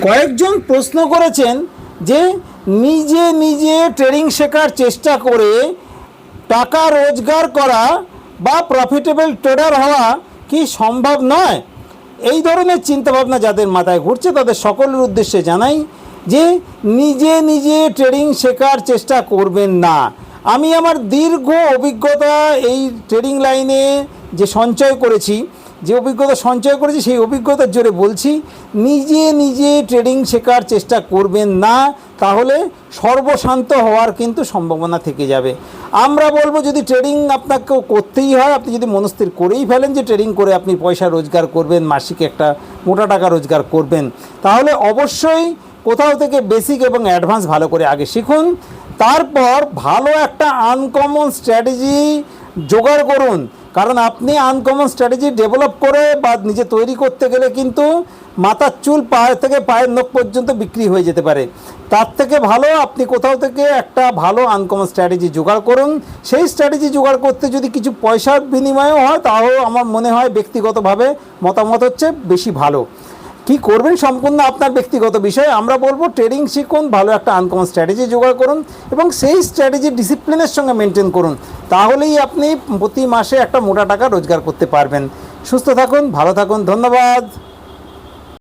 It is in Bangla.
কয়েকজন প্রশ্ন করেছেন যে নিজে নিজে ট্রেডিং শেখার চেষ্টা করে টাকা রোজগার করা বা প্রফিটেবল ট্রেডার হওয়া কি সম্ভব নয়? এই ধরনের চিন্তাভাবনা যাদের মাথায় ঘুরছে তাদের সকলের উদ্দেশ্যে জানাই যে নিজে নিজে ট্রেডিং শেখার চেষ্টা করবেন না। আমি আমার দীর্ঘ অভিজ্ঞতা এই ট্রেডিং লাইনে যে সঞ্চয় করেছি, সেই অভিজ্ঞতার জোরে বলছি, নিজে নিজে ট্রেডিং শেখার চেষ্টা করবেন না, তাহলে সর্বশান্ত হওয়ার কিন্তু সম্ভাবনা থেকে যাবে। আমরা বলবো যদি ট্রেডিং আপনাকে করতেই হয়, আপনি যদি মনস্থির করেই ফেলেন যে ট্রেডিং করে আপনি পয়সা রোজগার করবেন, মাসিক একটা মোটা টাকা রোজগার করবেন, তাহলে অবশ্যই কোথাও থেকে বেসিক এবং অ্যাডভান্স ভালো করে আগে শিখুন, তারপর ভালো একটা আনকমন স্ট্র্যাটেজি জোগাড় করুন। কারণ আপনি আনকমন স্ট্র্যাটেজি ডেভেলপ করে বা নিজে তৈরি করতে গেলে কিন্তু মাথার চুল পায়ের থেকে পায়ের নখ পর্যন্ত বিক্রি হয়ে যেতে পারে। তার থেকে ভালো আপনি কোথাও থেকে একটা ভালো আনকমন স্ট্র্যাটেজি জোগাড় করুন। সেই স্ট্র্যাটেজি জোগাড় করতে যদি কিছু পয়সার বিনিময়ও হয়, তাও আমার মনে হয় ব্যক্তিগতভাবে মতামত হচ্ছে বেশি ভালো। কী করবেন সম্পূর্ণ আপনার ব্যক্তিগত বিষয়। আমরা বলবো ট্রেডিং শিখুন, ভালো একটা আনকমন স্ট্র্যাটেজি জোগাড় করুন এবং সেই স্ট্র্যাটেজি ডিসিপ্লিনের সঙ্গে মেনটেন করুন, তাহলেই আপনি প্রতি মাসে একটা মোটা টাকা রোজগার করতে পারবেন। সুস্থ থাকুন, ভালো থাকুন, ধন্যবাদ।